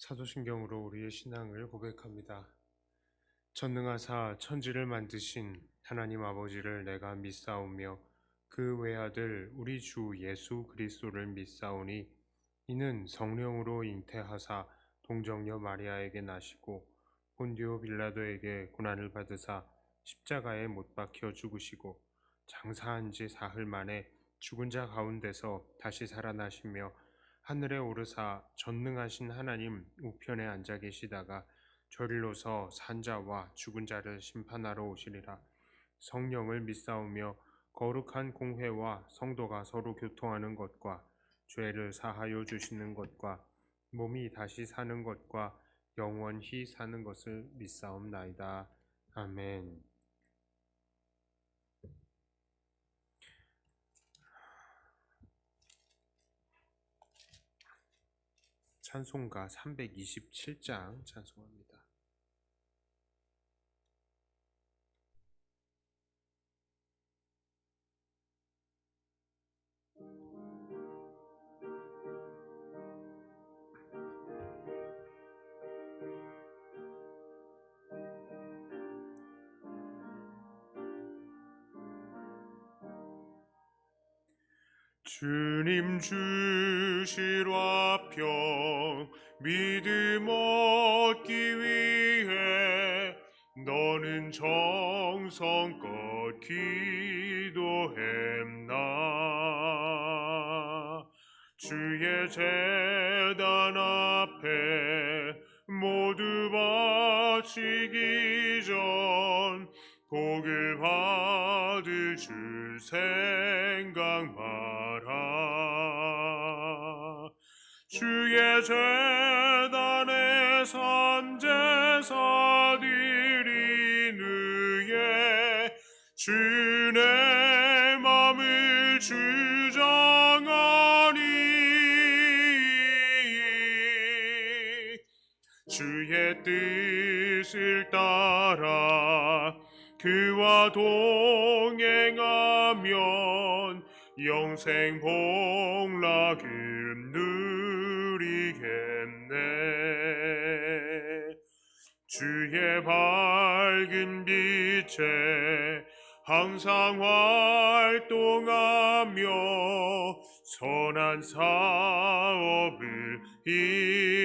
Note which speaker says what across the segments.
Speaker 1: 사도신경으로 우리의 신앙을 고백합니다. 전능하사 천지를 만드신 하나님 아버지를 내가 믿사오며 그 외아들 우리 주 예수 그리스도를 믿사오니 이는 성령으로 잉태하사 동정녀 마리아에게 나시고 본디오 빌라도에게 고난을 받으사 십자가에 못 박혀 죽으시고 장사한 지 사흘 만에 죽은 자 가운데서 다시 살아나시며 하늘에 오르사 전능하신 하나님 우편에 앉아 계시다가 저리로서 산자와 죽은 자를 심판하러 오시리라. 성령을 믿사오며 거룩한 공회와 성도가 서로 교통하는 것과 죄를 사하여 주시는 것과 몸이 다시 사는 것과 영원히 사는 것을 믿사옵나이다. 아멘. 찬송가 327장 찬송합니다. 주님 주실 화평 믿음 얻기 위해 너는 정성껏 기도했나. 주의 제단 앞에 모두 바치기 전 복을 받을 줄 생각 마라. 주의 제단에 산제사들이 누에 주의 맘을 주장하니 주의 뜻을 따라 그와 동행하면 영생 복락을 누리겠네. 주의 밝은 빛에 항상 활동하며 선한 사업을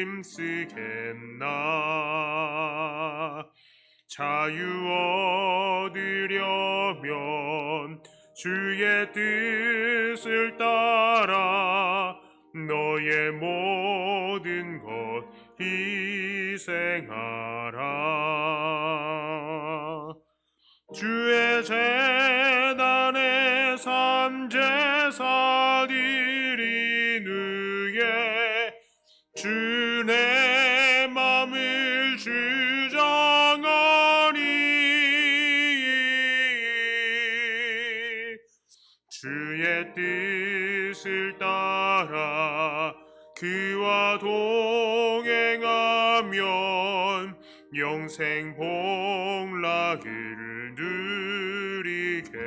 Speaker 1: 힘쓰겠나. 자유 얻으려면 주의 뜻을 따라 너의 모든 것 희생하라. 주의 제단에 산제사들이 누에 주의 맘을 주장하니 주의 뜻을 따라 그와 동행하면 영생 복락을 누리겠네.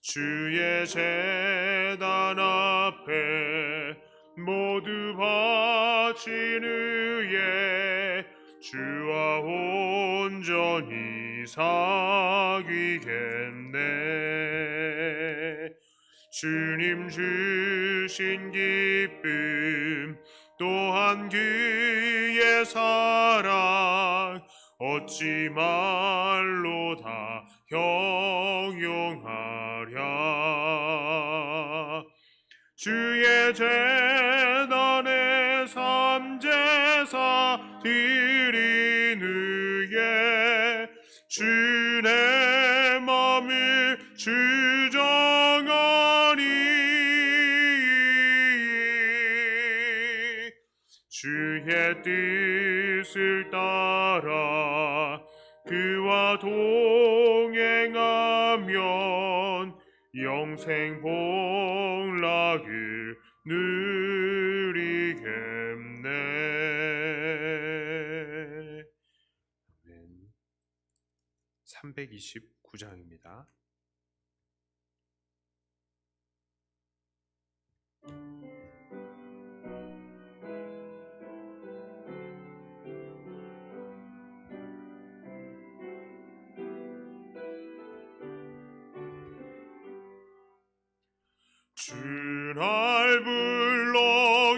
Speaker 1: 주의 제단 앞에 모두 바친 후에 주와 온전히 사귀겠네. 주님 주신 기쁨 또한 그의 사랑 어찌 말로 다 형용하랴. 주의 제단에 산제사들이 누에 주의 맘을 주장하니 주의 뜻을 따라 그와 동행하면 영생 복락을 누리겠네. 아멘. 329장입니다. 날 불러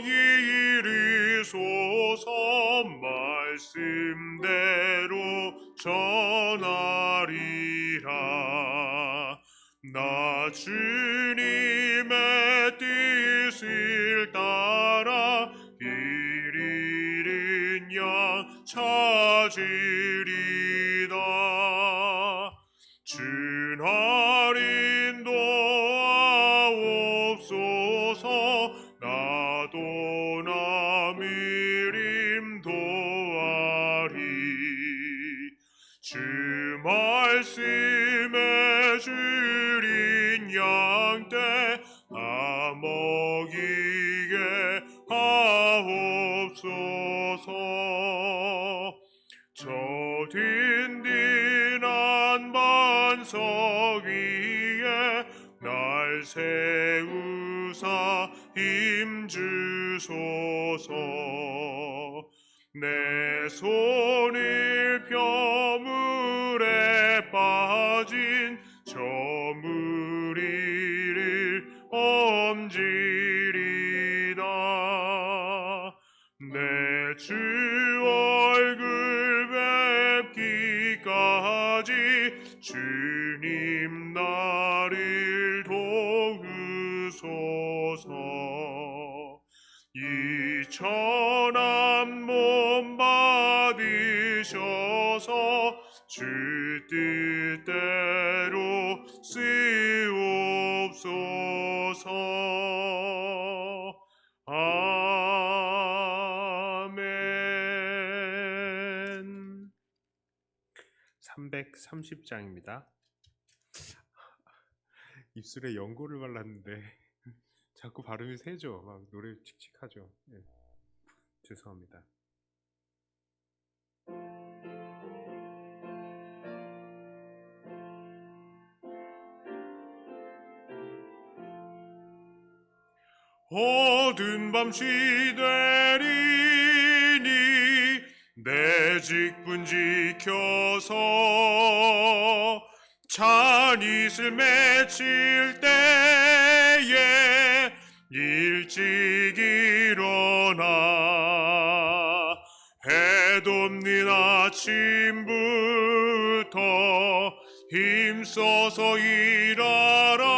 Speaker 1: 이르소서 말씀대로 전하리라. 나 주님의 뜻을 따라 길 잃은 양 찾으리다. 주 날 인도하옵소서. 나도 남을 인도하리. 주 말씀에 줄인 양떼 나 먹이게 하옵소서. 저 든든한 반석 위에 날 세우사 힘주소서. 내 손을 펴 물에 빠진 저 무리를 엄지리다. 내 주 얼굴 뵙기까지 주님 나를 도우소서. 이 천한 몸 받으셔서 주 뜻대로 쓰옵소서. 아멘. 330장입니다. 입술에 연고를 발랐는데 자꾸 발음이 세죠. 막 노래 칙칙하죠. 네. 죄송합니다. 어두운 밤 시되리니 내 직분 지켜서 잔잇을 맺힐 때에 일찍 일어나 해 돋는 아침부터 힘써서 일하라.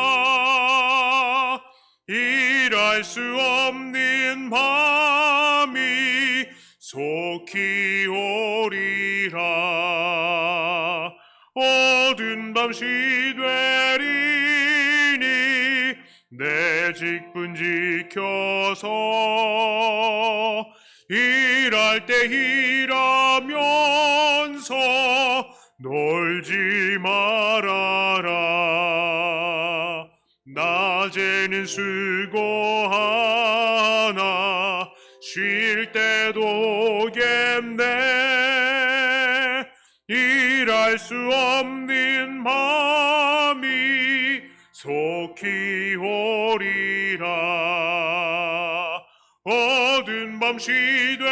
Speaker 1: 일할 수 없는 밤이 속히 오리라. 어두운 밤 시되리니 내 직분 지켜서 일할 때 일하면서 놀지 말아라. 낮에는 수고하나 쉴 때도 겠네. 일할 수 없는 밤이 속히 오리라. 어두운 밤 시되리니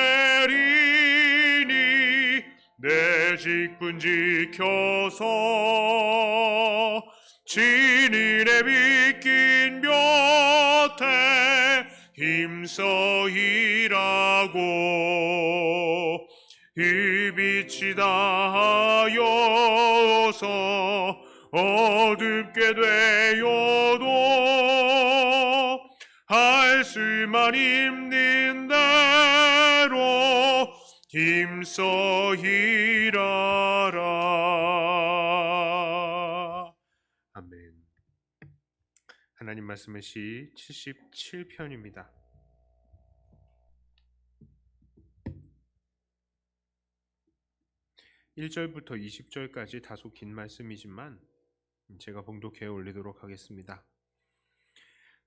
Speaker 1: 내 직분 지켜서 진인의 빗긴 곁에 힘써 일하고 이 빛이 다하여서 어둡게 되어도 할 수만 있는 대로 힘써 일하라. 아멘. 하나님 말씀의 시 77편입니다. 1절부터 20절까지 다소 긴 말씀이지만 제가 봉독해 올리도록 하겠습니다.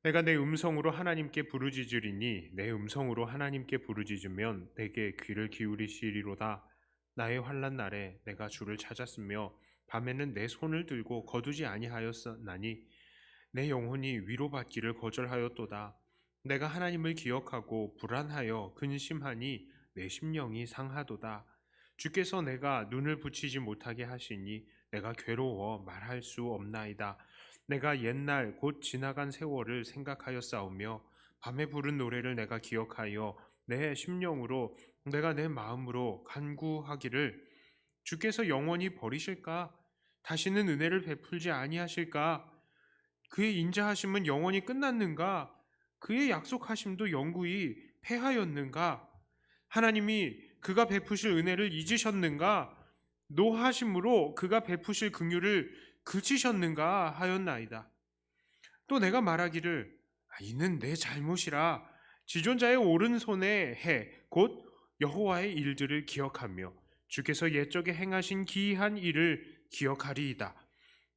Speaker 1: 내가 내 음성으로 하나님께 부르짖으리니 내 음성으로 하나님께 부르짖으면 내게 귀를 기울이시리로다. 나의 환난 날에 내가 주를 찾았으며 밤에는 내 손을 들고 거두지 아니하였나니 내 영혼이 위로받기를 거절하였도다. 내가 하나님을 기억하고 불안하여 근심하니 내 심령이 상하도다. 주께서 내가 눈을 붙이지 못하게 하시니 내가 괴로워 말할 수 없나이다. 내가 옛날 곧 지나간 세월을 생각하여 싸우며 밤에 부른 노래를 내가 기억하여 내 심령으로 내가 내 마음으로 간구하기를 주께서 영원히 버리실까? 다시는 은혜를 베풀지 아니하실까? 그의 인자하심은 영원히 끝났는가? 그의 약속하심도 영구히 패하였는가? 하나님이 그가 베푸실 은혜를 잊으셨는가? 노하심으로 그가 베푸실 긍휼을 그치셨는가 하였나이다. 또 내가 말하기를 이는 내 잘못이라 지존자의 오른손에 해 곧 여호와의 일들을 기억하며 주께서 옛적에 행하신 기이한 일을 기억하리이다.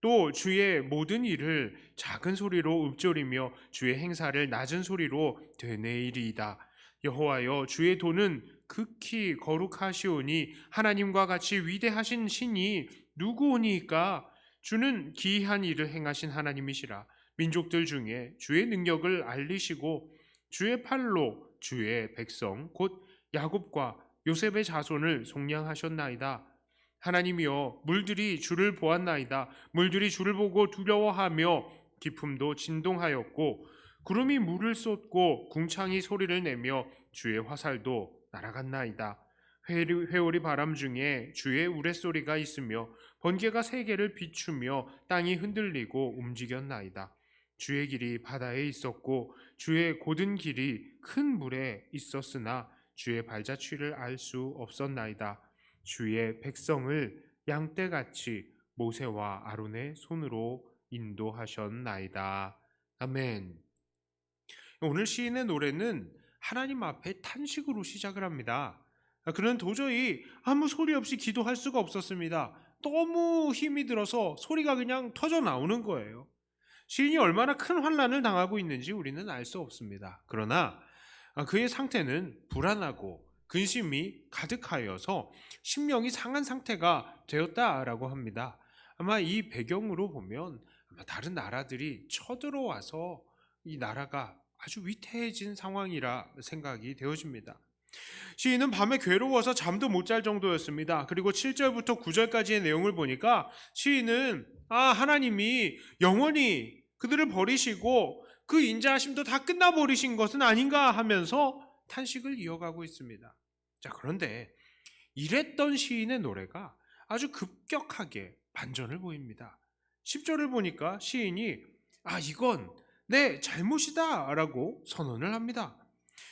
Speaker 1: 또 주의 모든 일을 작은 소리로 읊조리며 주의 행사를 낮은 소리로 되뇌이리이다. 여호와여, 주의 도는 극히 거룩하시오니 하나님과 같이 위대하신 신이 누구오니까? 주는 기이한 일을 행하신 하나님이시라. 민족들 중에 주의 능력을 알리시고 주의 팔로 주의 백성 곧 야곱과 요셉의 자손을 속량하셨나이다. 하나님이여, 물들이 주를 보았나이다. 물들이 주를 보고 두려워하며 깊음도 진동하였고 구름이 물을 쏟고 궁창이 소리를 내며 주의 화살도 날아갔나이다. 회오리 바람 중에 주의 우레소리가 있으며 번개가 세계를 비추며 땅이 흔들리고 움직였나이다. 주의 길이 바다에 있었고 주의 곧은 길이 큰 물에 있었으나 주의 발자취를 알 수 없었나이다. 주의 백성을 양떼같이 모세와 아론의 손으로 인도하셨나이다. 아멘. 오늘 시인의 노래는 하나님 앞에 탄식으로 시작을 합니다. 그는 도저히 아무 소리 없이 기도할 수가 없었습니다. 너무 힘이 들어서 소리가 그냥 터져 나오는 거예요. 시인이 얼마나 큰 환난을 당하고 있는지 우리는 알 수 없습니다. 그러나 그의 상태는 불안하고 근심이 가득하여서 심령이 상한 상태가 되었다라고 합니다. 아마 이 배경으로 보면 아마 다른 나라들이 쳐들어와서 이 나라가 아주 위태해진 상황이라 생각이 되어집니다. 시인은 밤에 괴로워서 잠도 못 잘 정도였습니다. 그리고 7절부터 9절까지의 내용을 보니까 시인은 하나님이 영원히 그들을 버리시고 그 인자하심도 다 끝나버리신 것은 아닌가 하면서 탄식을 이어가고 있습니다. 자, 그런데 이랬던 시인의 노래가 아주 급격하게 반전을 보입니다. 10절을 보니까 시인이 이건 내 잘못이다 라고 선언을 합니다.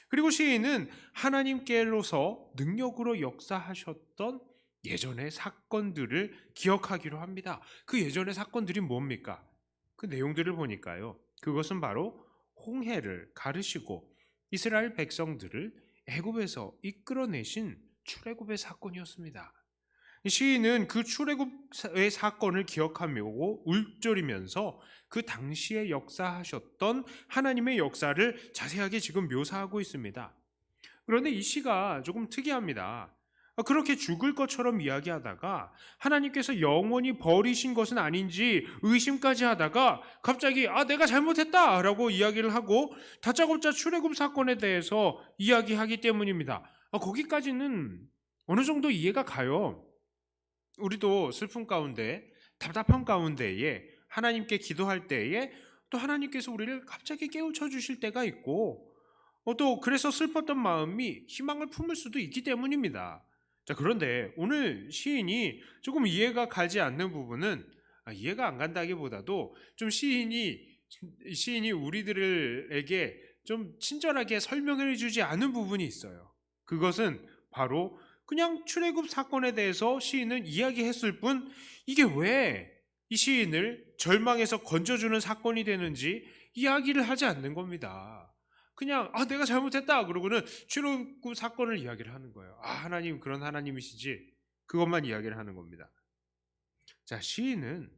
Speaker 1: 그리고 시인은 하나님께로서 능력으로 역사하셨던 예전의 사건들을 기억하기로 합니다. 그 예전의 사건들이 뭡니까? 그 내용들을 보니까요, 그것은 바로 홍해를 가르시고 이스라엘 백성들을 애굽에서 이끌어내신 출애굽의 사건이었습니다. 시인은 그 출애굽의 사건을 기억하며 울적이면서 그 당시에 역사하셨던 하나님의 역사를 자세하게 지금 묘사하고 있습니다. 그런데 이 시가 조금 특이합니다. 그렇게 죽을 것처럼 이야기하다가 하나님께서 영원히 버리신 것은 아닌지 의심까지 하다가 갑자기 내가 잘못했다 라고 이야기를 하고 다짜고짜 출애굽 사건에 대해서 이야기하기 때문입니다. 거기까지는 어느 정도 이해가 가요. 우리도 슬픔 가운데, 답답한 가운데에 하나님께 기도할 때에 또 하나님께서 우리를 갑자기 깨우쳐 주실 때가 있고 또 그래서 슬펐던 마음이 희망을 품을 수도 있기 때문입니다. 자, 그런데 오늘 시인이 조금 이해가 가지 않는 부분은 이해가 안 간다기보다도 좀 시인이 우리들에게 좀 친절하게 설명해 주지 않은 부분이 있어요. 그것은 바로 그냥 출애굽 사건에 대해서 시인은 이야기했을 뿐 이게 왜 이 시인을 절망에서 건져주는 사건이 되는지 이야기를 하지 않는 겁니다. 그냥 내가 잘못했다 그러고는 출애굽 사건을 이야기를 하는 거예요. 하나님 그런 하나님이시지, 그것만 이야기를 하는 겁니다. 자, 시인은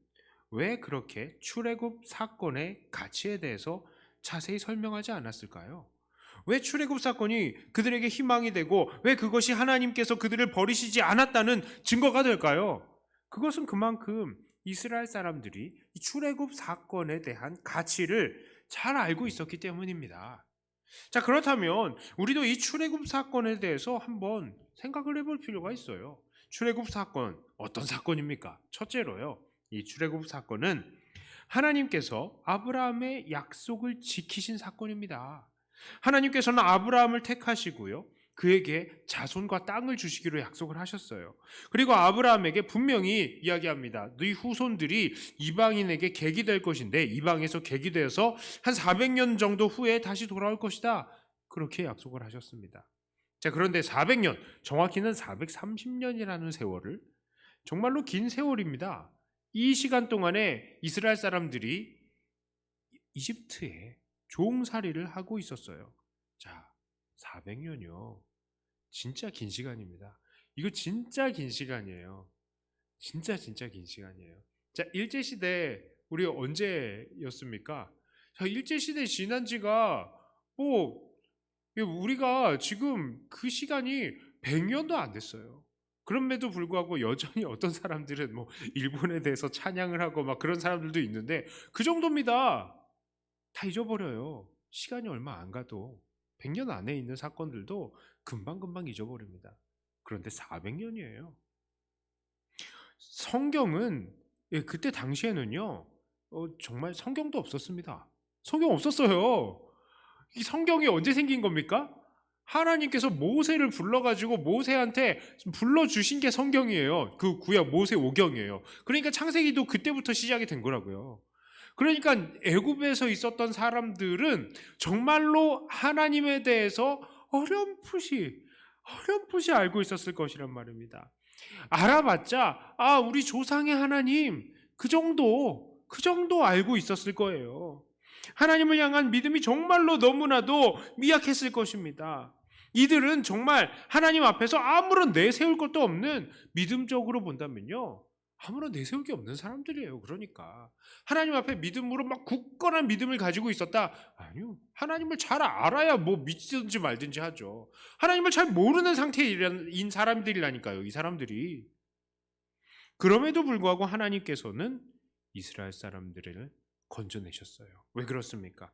Speaker 1: 왜 그렇게 출애굽 사건의 가치에 대해서 자세히 설명하지 않았을까요? 왜 출애굽 사건이 그들에게 희망이 되고 왜 그것이 하나님께서 그들을 버리시지 않았다는 증거가 될까요? 그것은 그만큼 이스라엘 사람들이 이 출애굽 사건에 대한 가치를 잘 알고 있었기 때문입니다. 자, 그렇다면 우리도 이 출애굽 사건에 대해서 한번 생각을 해볼 필요가 있어요. 출애굽 사건 어떤 사건입니까? 첫째로요, 이 출애굽 사건은 하나님께서 아브라함의 약속을 지키신 사건입니다. 하나님께서는 아브라함을 택하시고요, 그에게 자손과 땅을 주시기로 약속을 하셨어요. 그리고 아브라함에게 분명히 이야기합니다. 네 후손들이 이방인에게 객이 될 것인데 이방에서 객이 되어서 한 400년 정도 후에 다시 돌아올 것이다. 그렇게 약속을 하셨습니다. 자, 그런데 400년, 정확히는 430년이라는 세월을, 정말로 긴 세월입니다. 이 시간 동안에 이스라엘 사람들이 이집트에 종살이를 하고 있었어요. 자, 400년이요. 진짜 긴 시간입니다. 이거 진짜 긴 시간이에요. 진짜 긴 시간이에요. 자, 일제시대 우리 언제였습니까? 자, 일제시대 지난 지가 우리가 지금 그 시간이 100년도 안 됐어요. 그럼에도 불구하고 여전히 어떤 사람들은 일본에 대해서 찬양을 하고 막 그런 사람들도 있는데 그 정도입니다. 다 잊어버려요. 시간이 얼마 안 가도 100년 안에 있는 사건들도 금방금방 잊어버립니다. 그런데 400년이에요. 성경은 그때 당시에는요, 정말 성경도 없었습니다. 성경 없었어요. 이 성경이 언제 생긴 겁니까? 하나님께서 모세를 불러가지고 모세한테 불러주신 게 성경이에요. 그 구약 모세 오경이에요. 그러니까 창세기도 그때부터 시작이 된 거라고요. 그러니까 애굽에서 있었던 사람들은 정말로 하나님에 대해서 어렴풋이 알고 있었을 것이란 말입니다. 알아봤자 우리 조상의 하나님 그 정도 알고 있었을 거예요. 하나님을 향한 믿음이 정말로 너무나도 미약했을 것입니다. 이들은 정말 하나님 앞에서 아무런 내세울 것도 없는, 믿음적으로 본다면요, 아무런 내세울 게 없는 사람들이에요. 그러니까 하나님 앞에 믿음으로 막 굳건한 믿음을 가지고 있었다? 아니요. 하나님을 잘 알아야 믿든지 말든지 하죠. 하나님을 잘 모르는 상태인 사람들이라니까요, 이 사람들이. 그럼에도 불구하고 하나님께서는 이스라엘 사람들을 건져내셨어요. 왜 그렇습니까?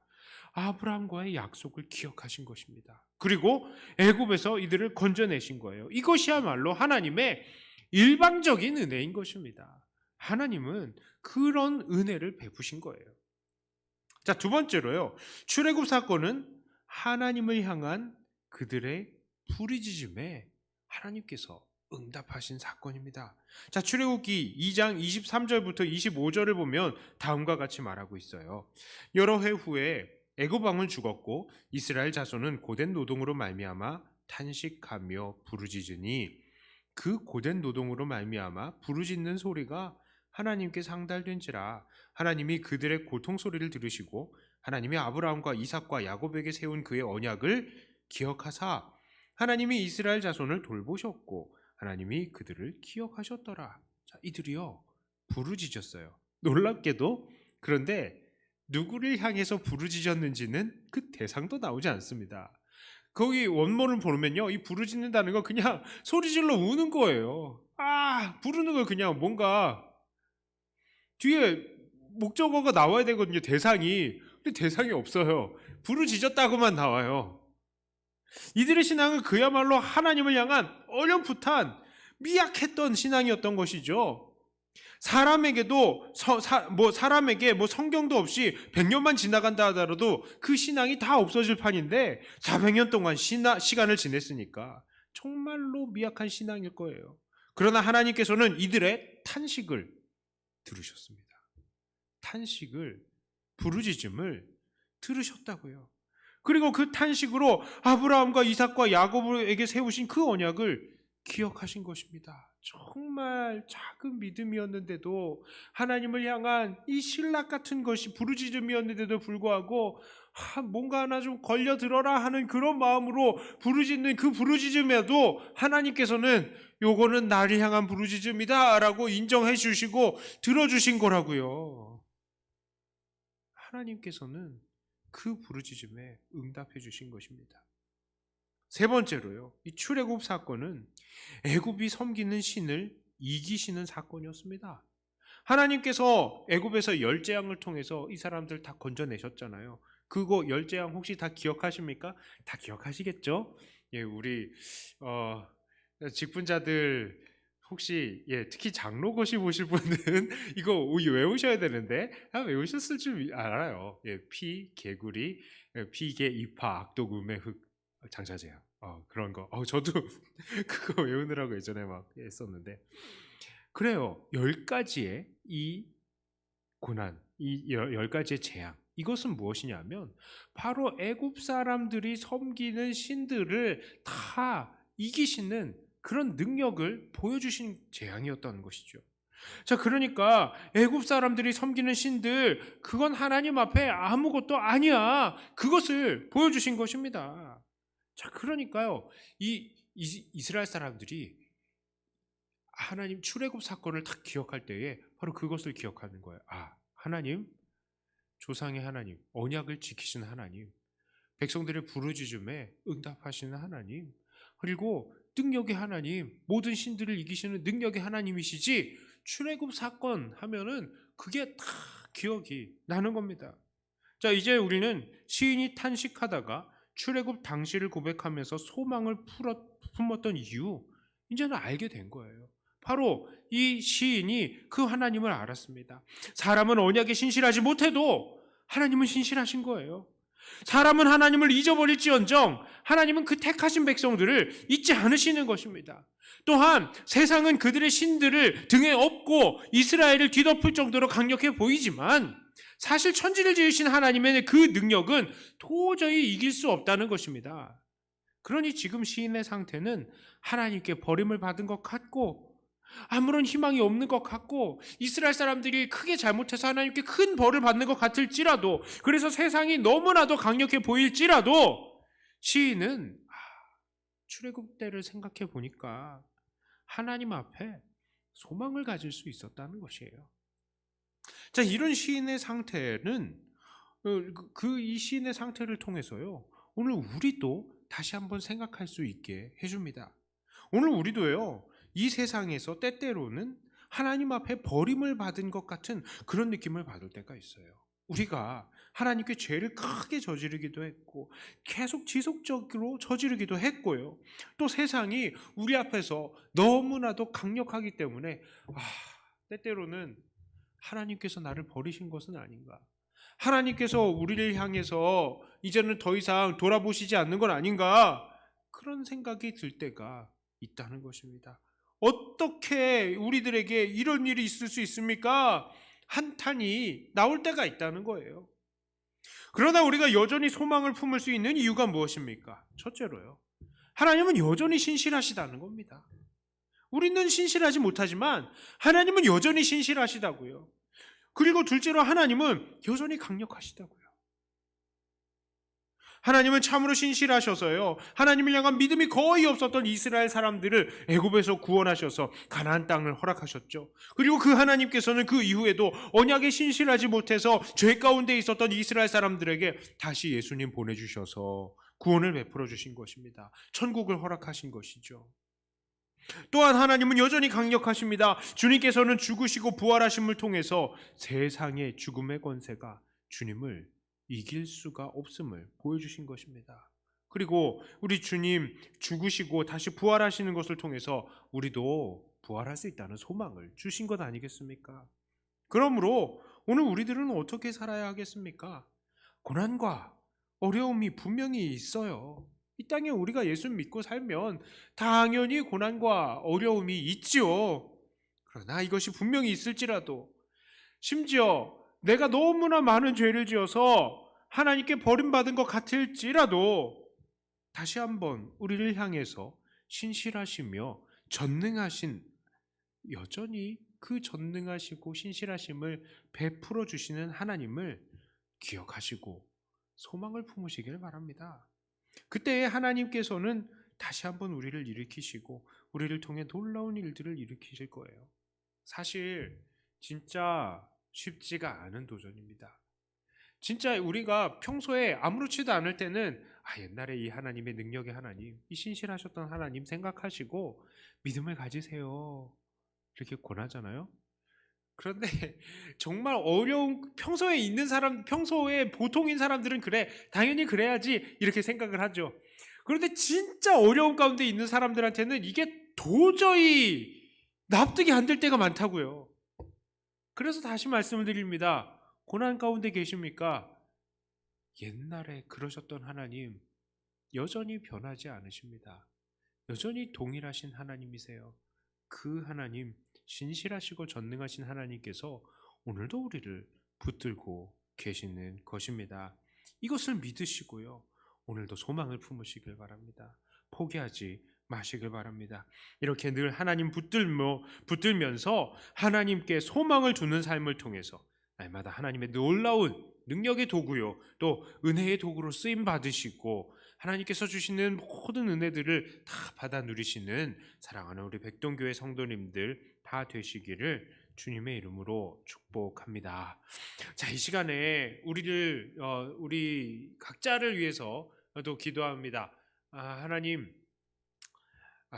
Speaker 1: 아브라함과의 약속을 기억하신 것입니다. 그리고 애굽에서 이들을 건져내신 거예요. 이것이야말로 하나님의 일방적인 은혜인 것입니다. 하나님은 그런 은혜를 베푸신 거예요. 자, 두 번째로요, 출애굽 사건은 하나님을 향한 그들의 부르짖음에 하나님께서 응답하신 사건입니다. 자, 출애굽기 2장 23절부터 25절을 보면 다음과 같이 말하고 있어요. 여러 해 후에 애굽 왕은 죽었고 이스라엘 자손은 고된 노동으로 말미암아 탄식하며 부르짖으니 그 고된 노동으로 말미암아 부르짖는 소리가 하나님께 상달된지라. 하나님이 그들의 고통 소리를 들으시고 하나님이 아브라함과 이삭과 야곱에게 세운 그의 언약을 기억하사 하나님이 이스라엘 자손을 돌보셨고 하나님이 그들을 기억하셨더라. 자, 이들이요 부르짖었어요. 놀랍게도. 그런데 누구를 향해서 부르짖었는지는 그 대상도 나오지 않습니다. 거기 원문을 보면요, 이 부르짖는다는 거 그냥 소리질러 우는 거예요. 부르는 거 그냥 뭔가 뒤에 목적어가 나와야 되거든요, 대상이. 근데 대상이 없어요. 부르짖었다고만 나와요. 이들의 신앙은 그야말로 하나님을 향한 어렴풋한 미약했던 신앙이었던 것이죠. 사람에게도 사람에게 성경도 없이 100년만 지나간다 하더라도 그 신앙이 다 없어질 판인데 400년 동안 시간을 지냈으니까 정말로 미약한 신앙일 거예요. 그러나 하나님께서는 이들의 탄식을 들으셨습니다. 탄식을, 부르짖음을 들으셨다고요. 그리고 그 탄식으로 아브라함과 이삭과 야곱에게 세우신 그 언약을 기억하신 것입니다. 정말 작은 믿음이었는데도, 하나님을 향한 이 신락 같은 것이 부르짖음이었는데도 불구하고 뭔가 하나 좀 걸려들어라 하는 그런 마음으로 부르짖는 그 부르짖음에도 하나님께서는 요거는 나를 향한 부르짖음이다 라고 인정해 주시고 들어주신 거라고요. 하나님께서는 그 부르짖음에 응답해 주신 것입니다. 세 번째로요, 이 출애굽 사건은 애굽이 섬기는 신을 이기시는 사건이었습니다. 하나님께서 애굽에서 열재앙을 통해서 이 사람들 다 건져내셨잖아요. 그거 열재앙 혹시 다 기억하십니까? 다 기억하시겠죠? 예, 우리 직분자들 혹시 특히 장로고시 보실 분은 이거 외우셔야 되는데 외우셨을 줄 알아요. 피 개구리, 피개 이파 악독음의 흑 장자제야. 그런 거. 저도 그거 외우느라고 예전에 막 했었는데 그래요. 10가지의 이 고난, 이 10가지의 재앙. 이것은 무엇이냐면 바로 애굽 사람들이 섬기는 신들을 다 이기시는 그런 능력을 보여주신 재앙이었다는 것이죠. 자, 그러니까 애굽 사람들이 섬기는 신들, 그건 하나님 앞에 아무것도 아니야. 그것을 보여주신 것입니다. 자, 그러니까요, 이스라엘 사람들이 하나님 출애굽 사건을 딱 기억할 때에 바로 그것을 기억하는 거예요. 하나님, 조상의 하나님, 언약을 지키시는 하나님, 백성들의 부르짖음에 응답하시는 하나님, 그리고 능력의 하나님, 모든 신들을 이기시는 능력의 하나님이시지. 출애굽 사건 하면은 그게 다 기억이 나는 겁니다. 자, 이제 우리는 시인이 탄식하다가 출애굽 당시를 고백하면서 소망을 품었던 이유, 이제는 알게 된 거예요. 바로 이 시인이 그 하나님을 알았습니다. 사람은 언약에 신실하지 못해도 하나님은 신실하신 거예요. 사람은 하나님을 잊어버릴지언정 하나님은 그 택하신 백성들을 잊지 않으시는 것입니다. 또한 세상은 그들의 신들을 등에 업고 이스라엘을 뒤덮을 정도로 강력해 보이지만 사실 천지를 지으신 하나님의 그 능력은 도저히 이길 수 없다는 것입니다. 그러니 지금 시인의 상태는 하나님께 버림을 받은 것 같고 아무런 희망이 없는 것 같고 이스라엘 사람들이 크게 잘못해서 하나님께 큰 벌을 받는 것 같을지라도, 그래서 세상이 너무나도 강력해 보일지라도 시인은 출애굽 때를 생각해 보니까 하나님 앞에 소망을 가질 수 있었다는 것이에요. 자, 이런 시인의 상태는 이 시인의 상태를 통해서요, 오늘 우리도 다시 한번 생각할 수 있게 해줍니다. 오늘 우리도요, 이 세상에서 때때로는 하나님 앞에 버림을 받은 것 같은 그런 느낌을 받을 때가 있어요. 우리가 하나님께 죄를 크게 저지르기도 했고 계속 지속적으로 저지르기도 했고요. 또 세상이 우리 앞에서 너무나도 강력하기 때문에 때때로는 하나님께서 나를 버리신 것은 아닌가, 하나님께서 우리를 향해서 이제는 더 이상 돌아보시지 않는 건 아닌가, 그런 생각이 들 때가 있다는 것입니다. 어떻게 우리들에게 이런 일이 있을 수 있습니까? 한탄이 나올 때가 있다는 거예요. 그러나 우리가 여전히 소망을 품을 수 있는 이유가 무엇입니까? 첫째로요, 하나님은 여전히 신실하시다는 겁니다. 우리는 신실하지 못하지만 하나님은 여전히 신실하시다고요. 그리고 둘째로 하나님은 여전히 강력하시다고요. 하나님은 참으로 신실하셔서요, 하나님을 향한 믿음이 거의 없었던 이스라엘 사람들을 애굽에서 구원하셔서 가나안 땅을 허락하셨죠. 그리고 그 하나님께서는 그 이후에도 언약에 신실하지 못해서 죄 가운데 있었던 이스라엘 사람들에게 다시 예수님 보내주셔서 구원을 베풀어 주신 것입니다. 천국을 허락하신 것이죠. 또한 하나님은 여전히 강력하십니다. 주님께서는 죽으시고 부활하심을 통해서 세상의 죽음의 권세가 주님을 이길 수가 없음을 보여주신 것입니다. 그리고 우리 주님 죽으시고 다시 부활하시는 것을 통해서 우리도 부활할 수 있다는 소망을 주신 것 아니겠습니까? 그러므로 오늘 우리들은 어떻게 살아야 하겠습니까? 고난과 어려움이 분명히 있어요. 이 땅에 우리가 예수 믿고 살면 당연히 고난과 어려움이 있지요. 그러나 이것이 분명히 있을지라도, 심지어 내가 너무나 많은 죄를 지어서 하나님께 버림받은 것 같을지라도 다시 한번 우리를 향해서 신실하시며 전능하신, 여전히 그 전능하시고 신실하심을 베풀어 주시는 하나님을 기억하시고 소망을 품으시길 바랍니다. 그때 하나님께서는 다시 한번 우리를 일으키시고 우리를 통해 놀라운 일들을 일으키실 거예요. 사실 진짜 쉽지가 않은 도전입니다. 진짜 우리가 평소에 아무렇지도 않을 때는 옛날에 이 하나님의 능력의 하나님, 이 신실하셨던 하나님 생각하시고 믿음을 가지세요, 이렇게 권하잖아요. 그런데 정말 어려운, 평소에 있는 사람, 평소에 보통인 사람들은 그래, 당연히 그래야지 이렇게 생각을 하죠. 그런데 진짜 어려운 가운데 있는 사람들한테는 이게 도저히 납득이 안 될 때가 많다고요. 그래서 다시 말씀을 드립니다. 고난 가운데 계십니까? 옛날에 그러셨던 하나님 여전히 변하지 않으십니다. 여전히 동일하신 하나님이세요. 그 하나님, 신실하시고 전능하신 하나님께서 오늘도 우리를 붙들고 계시는 것입니다. 이것을 믿으시고요. 오늘도 소망을 품으시길 바랍니다. 포기하지 마시길 바랍니다. 이렇게 늘 하나님 붙들면서 하나님께 소망을 두는 삶을 통해서 날마다 하나님의 놀라운 능력의 도구요, 또 은혜의 도구로 쓰임 받으시고 하나님께서 주시는 모든 은혜들을 다 받아 누리시는 사랑하는 우리 백동교회 성도님들 다 되시기를 주님의 이름으로 축복합니다. 자, 이 시간에 우리 각자를 위해서도 기도합니다. 하나님,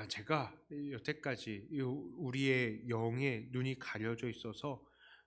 Speaker 1: 제가 여태까지 우리의 영의 눈이 가려져 있어서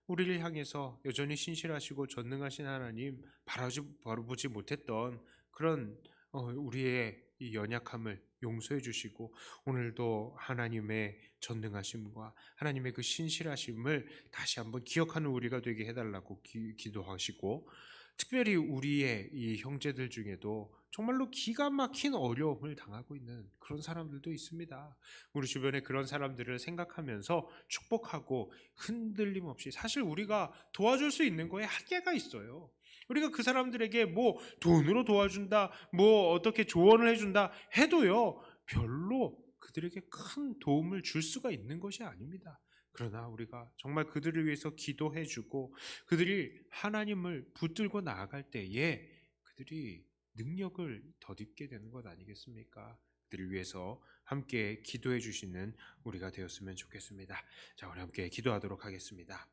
Speaker 1: 우리를 향해서 여전히 신실하시고 전능하신 하나님 바라보지 못했던 그런 우리의 이 연약함을 용서해 주시고 오늘도 하나님의 전능하심과 하나님의 그 신실하심을 다시 한번 기억하는 우리가 되게 해달라고 기도하시고, 특별히 우리의 이 형제들 중에도 정말로 기가 막힌 어려움을 당하고 있는 그런 사람들도 있습니다. 우리 주변에 그런 사람들을 생각하면서 축복하고 흔들림 없이, 사실 우리가 도와줄 수 있는 거에 한계가 있어요. 우리가 그 사람들에게 뭐 돈으로 도와준다, 뭐 어떻게 조언을 해준다 해도요, 별로 그들에게 큰 도움을 줄 수가 있는 것이 아닙니다. 그러나 우리가 정말 그들을 위해서 기도해주고 그들이 하나님을 붙들고 나아갈 때에 그들이 능력을 덧입게 되는 것 아니겠습니까? 그들을 위해서 함께 기도해 주시는 우리가 되었으면 좋겠습니다. 자, 우리 함께 기도하도록 하겠습니다.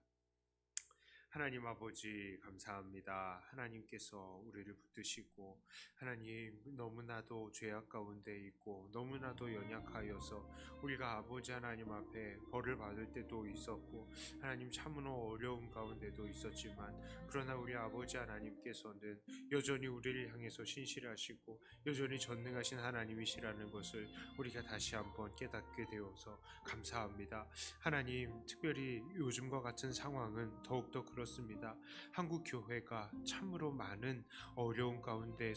Speaker 1: 하나님 아버지, 감사합니다. 하나님께서 우리를 붙드시고 하나님, 너무나도 죄악 가운데 있고 너무나도 연약하여서 우리가 아버지 하나님 앞에 벌을 받을 때도 있었고 하나님 참으로 어려움 가운데도 있었지만, 그러나 우리 아버지 하나님께서는 여전히 우리를 향해서 신실하시고 여전히 전능하신 하나님이시라는 것을 우리가 다시 한번 깨닫게 되어서 감사합니다. 하나님, 특별히 요즘과 같은 상황은 더욱더 그렇습니다. 한국 교회가 참으로 많은 어려움 가운데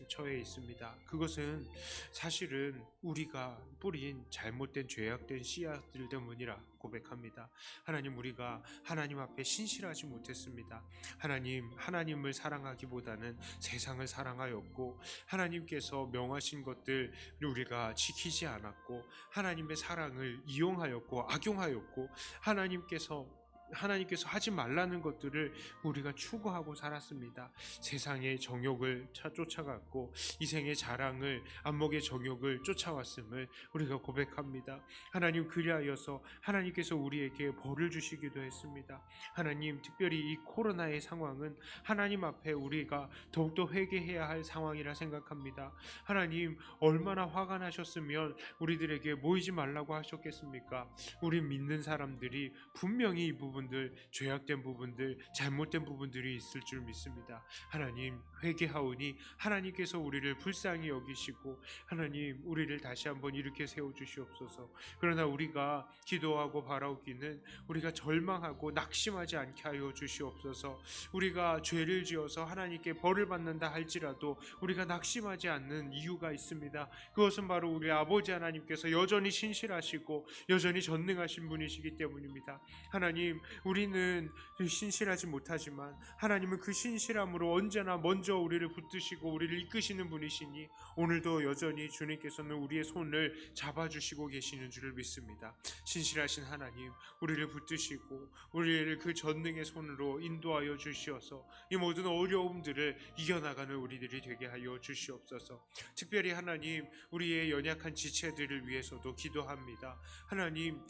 Speaker 1: 처해 있습니다. 그것은 사실은 우리가 뿌린 잘못된 죄악된 씨앗들 때문이라 고백합니다. 하나님, 우리가 하나님 앞에 신실하지 못했습니다. 하나님을 사랑하기보다는 세상을 사랑하였고 하나님께서 명하신 것들 우리가 지키지 않았고 하나님의 사랑을 이용하였고 악용하였고 하나님께서 하지 말라는 것들을 우리가 추구하고 살았습니다. 세상의 정욕을 쫓아갔고 이생의 자랑을, 안목의 정욕을 쫓아왔음을 우리가 고백합니다. 하나님, 그리하여서 하나님께서 우리에게 벌을 주시기도 했습니다. 하나님, 특별히 이 코로나의 상황은 하나님 앞에 우리가 더욱더 회개해야 할 상황이라 생각합니다. 하나님, 얼마나 화가 나셨으면 우리들에게 모이지 말라고 하셨겠습니까? 우리 믿는 사람들이 분명히 이 부분들, 죄악된 부분들, 잘못된 부분들이 있을 줄 믿습니다. 하나님, 회개하오니 하나님께서 우리를 불쌍히 여기시고 하나님, 우리를 다시 한번 일으켜 세워주시옵소서. 그러나 우리가 기도하고 바라오기는 우리가 절망하고 낙심하지 않게 하여 주시옵소서. 우리가 죄를 지어서 하나님께 벌을 받는다 할지라도 우리가 낙심하지 않는 이유가 있습니다. 그것은 바로 우리 아버지 하나님께서 여전히 신실하시고 여전히 전능하신 분이시기 때문입니다. 하나님, 우리는 신실하지 못하지만 하나님은 그 신실함으로 언제나 먼저 우리를 붙드시고 우리를 이끄시는 분이시니 오늘도 여전히 주님께서는 우리의 손을 잡아주시고 계시는 줄을 믿습니다. 신실하신 하나님, 우리를 붙드시고 우리를 그 전능의 손으로 인도하여 주시어서 이 모든 어려움들을 이겨나가는 우리들이 되게 하여 주시옵소서. 특별히 하나님, 우리의 연약한 지체들을 위해서도 기도합니다. 하나님,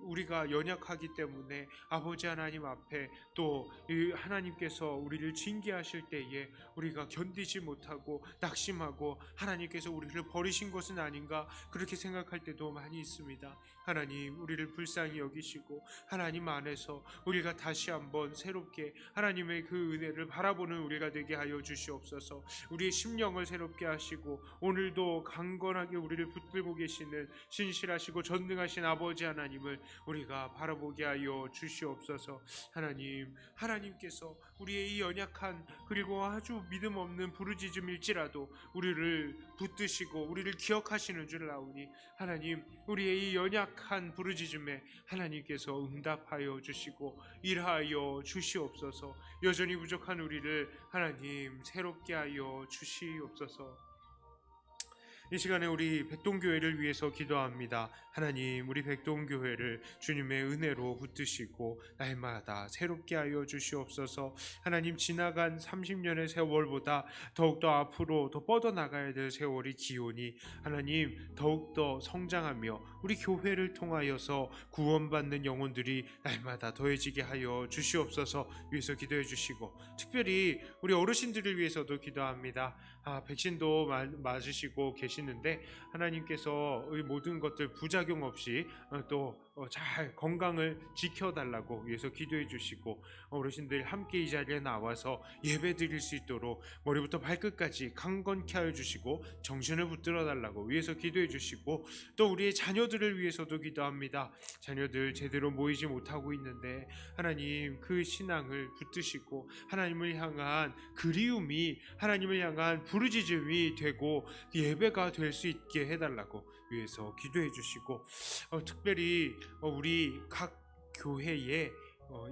Speaker 1: 우리가 연약하기 때문에 시간에 아버지 하나님 앞에 또 이 하나님께서 우리를 징계하실 때에 우리가 견디지 못하고 낙심하고 하나님께서 우리를 버리신 것은 아닌가 그렇게 생각할 때도 많이 있습니다. 하나님, 우리를 불쌍히 여기시고 하나님 안에서 우리가 다시 한번 새롭게 하나님의 그 은혜를 바라보는 우리가 되게 하여 주시옵소서. 우리의 심령을 새롭게 하시고 오늘도 강건하게 우리를 붙들고 계시는 신실하시고 전능하신 아버지 하나님을 우리가 바라보게 하여 주시옵소서. 하나님께서 우리의 이 연약한 그리고 아주 믿음 없는 부르짖음일지라도 우리를 붙드시고 우리를 기억하시는 줄 아오니 하나님, 우리의 이 연약한 부르짖음에 하나님께서 응답하여 주시고 일하여 주시옵소서. 여전히 부족한 우리를 하나님 새롭게 하여 주시옵소서. 이 시간에 우리 백동교회를 위해서 기도합니다. 하나님, 우리 백동교회를 주님의 은혜로 붙드시고 날마다 새롭게 하여 주시옵소서. 하나님, 지나간 30년의 세월보다 더욱더 앞으로 더 뻗어나가야 될 세월이 기오니 하나님, 더욱더 성장하며 우리 교회를 통하여서 구원받는 영혼들이 날마다 더해지게 하여 주시옵소서. 위해서 기도해 주시고 특별히 우리 어르신들을 위해서도 기도합니다. 백신도 맞으시고 계시는데 하나님께서 이 모든 것들 부작용 없이 또 잘 건강을 지켜달라고 위해서 기도해 주시고 어르신들 함께 이 자리에 나와서 예배 드릴 수 있도록 머리부터 발끝까지 강건케 하여 주시고 정신을 붙들어 달라고 위해서 기도해 주시고 또 우리의 자녀들을 위해서도 기도합니다. 자녀들 제대로 모이지 못하고 있는데 하나님, 그 신앙을 붙드시고 하나님을 향한 그리움이 하나님을 향한 부르짖음이 되고 예배가 될 수 있게 해달라고 위해서 기도해 주시고 특별히 우리 각 교회의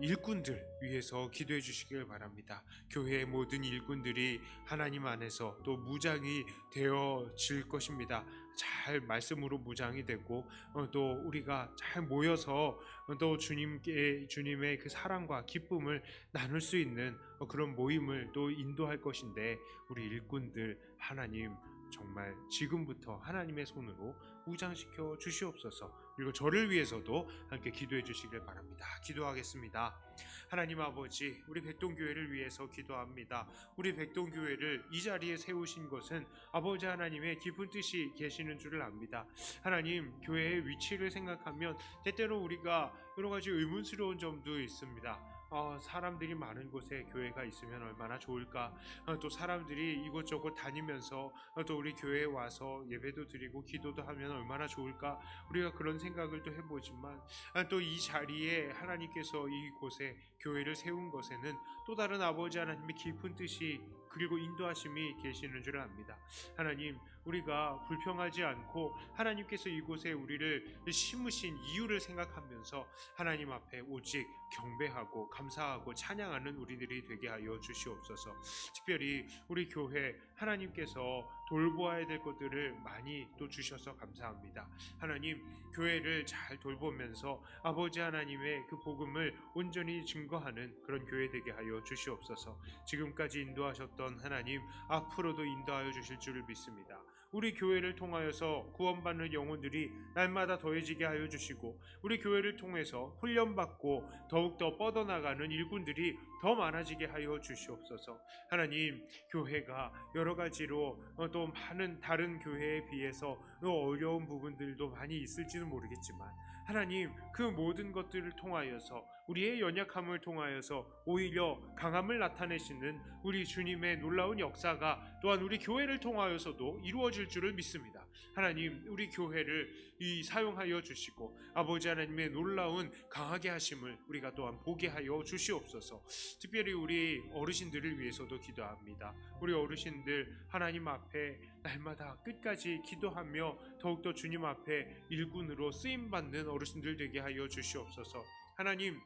Speaker 1: 일꾼들 위해서 기도해 주시길 바랍니다. 교회의 모든 일꾼들이 하나님 안에서 또 무장이 되어질 것입니다. 잘 말씀으로 무장이 되고 또 우리가 잘 모여서 또 주님의 그 사랑과 기쁨을 나눌 수 있는 그런 모임을 또 인도할 것인데 우리 일꾼들 하나님 정말 지금부터 하나님의 손으로 무장시켜 주시옵소서. 그리고 저를 위해서도 함께 기도해 주시길 바랍니다. 기도하겠습니다. 하나님 아버지, 우리 백동교회를 위해서 기도합니다. 우리 백동교회를 이 자리에 세우신 것은 아버지 하나님의 깊은 뜻이 계시는 줄을 압니다. 하나님, 교회의 위치를 생각하면 때때로 우리가 여러 가지 의문스러운 점도 있습니다. 사람들이 많은 곳에 교회가 있으면 얼마나 좋을까. 또 사람들이 이곳저곳 다니면서 또 우리 교회에 와서 예배도 드리고 기도도 하면 얼마나 좋을까. 우리가 그런 생각을 또 해보지만 또 이 자리에 하나님께서 이곳에 교회를 세운 것에는 또 다른 아버지 하나님의 깊은 뜻이 그리고 인도하심이 계시는 줄 압니다. 하나님, 우리가 불평하지 않고 하나님께서 이곳에 우리를 심으신 이유를 생각하면서 하나님 앞에 오직 경배하고 감사하고 찬양하는 우리들이 되게 하여 주시옵소서. 특별히 우리 교회 하나님께서 돌보아야 될 것들을 많이 또 주셔서 감사합니다. 하나님, 교회를 잘 돌보면서 아버지 하나님의 그 복음을 온전히 증거하는 그런 교회 되게 하여 주시옵소서. 지금까지 인도하셨던 하나님, 앞으로도 인도하여 주실 줄을 믿습니다. 우리 교회를 통하여서 구원받는 영혼들이 날마다 더해지게 하여 주시고 우리 교회를 통해서 훈련받고 더욱더 뻗어나가는 일꾼들이 더 많아지게 하여 주시옵소서. 하나님, 교회가 여러 가지로 또 많은 다른 교회에 비해서 어려운 부분들도 많이 있을지는 모르겠지만 하나님, 그 모든 것들을 통하여서 우리의 연약함을 통하여서 오히려 강함을 나타내시는 우리 주님의 놀라운 역사가 또한 우리 교회를 통하여서도 이루어질 줄을 믿습니다. 하나님, 우리 교회를 사용하여 주시고 아버지 하나님의 놀라운 강하게 하심을 우리가 또한 보게 하여 주시옵소서. 특별히 우리 어르신들을 위해서도 기도합니다. 우리 어르신들 하나님 앞에 날마다 끝까지 기도하며 더욱더 주님 앞에 일꾼으로 쓰임받는 어르신들 되게 하여 주시옵소서. 하나님,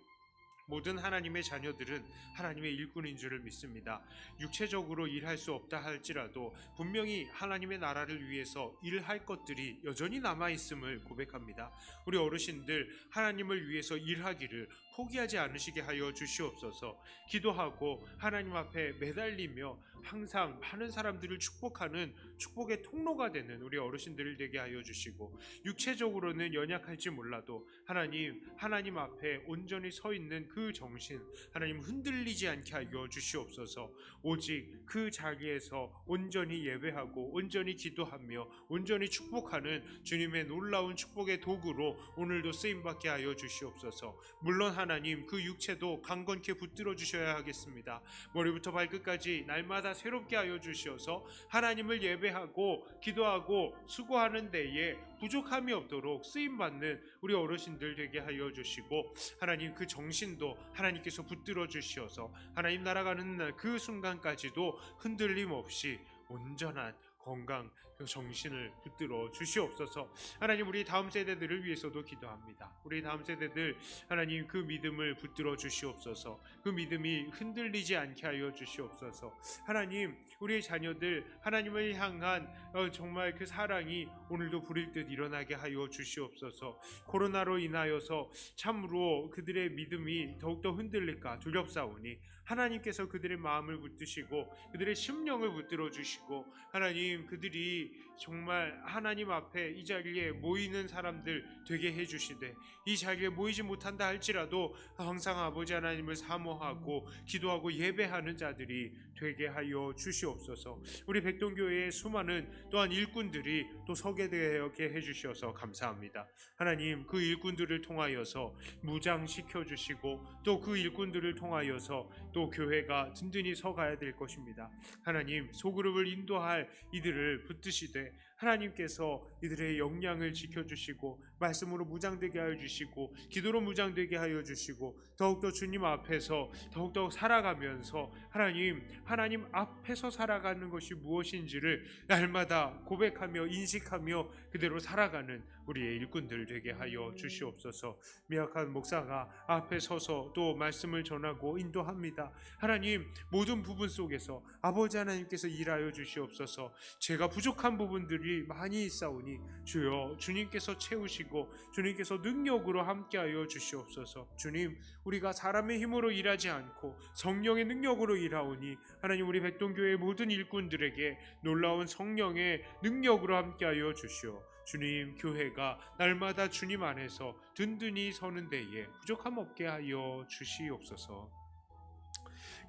Speaker 1: 모든 하나님의 자녀들은 하나님의 일꾼인 줄을 믿습니다. 육체적으로 일할 수 없다 할지라도 분명히 하나님의 나라를 위해서 일할 것들이 여전히 남아있음을 고백합니다. 우리 어르신들 하나님을 위해서 일하기를 포기하지 않으시게 하여 주시옵소서. 기도하고 하나님 앞에 매달리며 항상 많은 사람들을 축복하는 축복의 통로가 되는 우리 어르신들을 되게 하여 주시고, 육체적으로는 연약할지 몰라도 하나님 앞에 온전히 서 있는 그 정신, 하나님 흔들리지 않게 하여 주시옵소서. 오직 그 자리에서 온전히 예배하고 온전히 기도하며 온전히 축복하는 주님의 놀라운 축복의 도구로 오늘도 쓰임받게 하여 주시옵소서. 물론 하나님, 그 육체도 강건케 붙들어 주셔야 하겠습니다. 머리부터 발끝까지 날마다 새롭게 하여 주시어서 하나님을 예배하고 기도하고 수고하는 데에 부족함이 없도록 쓰임받는 우리 어르신들 되게 하여 주시고, 하나님 그 정신도 하나님께서 붙들어 주시어서 하나님 날아가는 날 그 순간까지도 흔들림 없이 온전한 건강, 그 정신을 붙들어 주시옵소서. 하나님, 우리 다음 세대들을 위해서도 기도합니다. 우리 다음 세대들 하나님 그 믿음을 붙들어 주시옵소서. 그 믿음이 흔들리지 않게 하여 주시옵소서. 하나님, 우리의 자녀들 하나님을 향한 정말 그 사랑이 오늘도 불일 듯 일어나게 하여 주시옵소서. 코로나로 인하여서 참으로 그들의 믿음이 더욱더 흔들릴까 두렵사오니 하나님께서 그들의 마음을 붙드시고 그들의 심령을 붙들어 주시고, 하나님 그들이 정말 하나님 앞에 이 자리에 모이는 사람들 되게 해주시되, 이 자리에 모이지 못한다 할지라도 항상 아버지 하나님을 사모하고 기도하고 예배하는 자들이 되게 하여 주시옵소서. 우리 백동교회의 수많은 또한 일꾼들이 또 서게 되게 해주셔서 감사합니다. 하나님, 그 일꾼들을 통하여서 무장시켜 주시고 또 그 일꾼들을 통하여서 또 교회가 든든히 서가야 될 것입니다. 하나님, 소그룹을 인도할 이들을 붙드시되 하나님께서 이들의 역량을 지켜주시고 말씀으로 무장되게 하여 주시고 기도로 무장되게 하여 주시고, 더욱더 주님 앞에서 더욱더 살아가면서 하나님 앞에서 살아가는 것이 무엇인지를 날마다 고백하며 인식하며 그대로 살아가는 우리의 일꾼들 되게 하여 주시옵소서. 미약한 목사가 앞에 서서 또 말씀을 전하고 인도합니다. 하나님, 모든 부분 속에서 아버지 하나님께서 일하여 주시옵소서. 제가 부족한 부분들이 많이 있사오니 주여 주님께서 채우시고 주님께서 능력으로 함께하여 주시옵소서. 주님, 우리가 사람의 힘으로 일하지 않고 성령의 능력으로 일하오니 하나님, 우리 백동교회의 모든 일꾼들에게 놀라운 성령의 능력으로 함께하여 주시오. 주님, 교회가 날마다 주님 안에서 든든히 서는 데에 부족함 없게 하여 주시옵소서.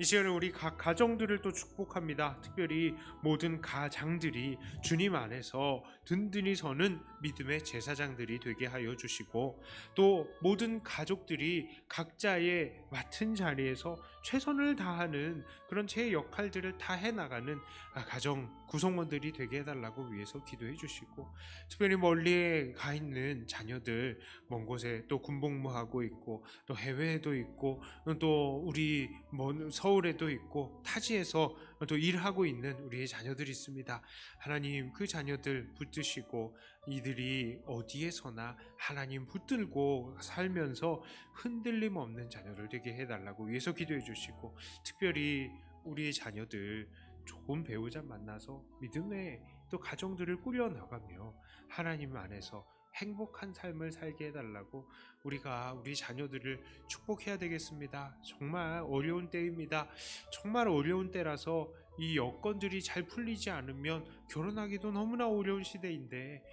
Speaker 1: 이 시간에 우리 각 가정들을 또 축복합니다. 특별히 모든 가장들이 주님 안에서 든든히 서는 믿음의 제사장들이 되게 하여 주시고, 또 모든 가족들이 각자의 맡은 자리에서 최선을 다하는 그런 제 역할들을 다 해나가는 가정 구성원들이 되게 해달라고 위해서 기도해 주시고, 특별히 멀리에 가 있는 자녀들, 먼 곳에 또 군복무하고 있고 또 해외에도 있고 또 우리 먼 서울에도 있고 타지에서 또 일하고 있는 우리의 자녀들이 있습니다. 하나님, 그 자녀들 붙드시고 이들이 어디에서나 하나님 붙들고 살면서 흔들림 없는 자녀를 되게 해달라고 위해서 기도해 주시고, 특별히 우리의 자녀들 좋은 배우자 만나서 믿음의 또 가정들을 꾸려나가며 하나님 안에서 행복한 삶을 살게 해달라고 우리가 우리 자녀들을 축복해야 되겠습니다. 정말 어려운 때입니다. 정말 어려운 때라서 이 여건들이 잘 풀리지 않으면 결혼하기도 너무나 어려운 시대인데,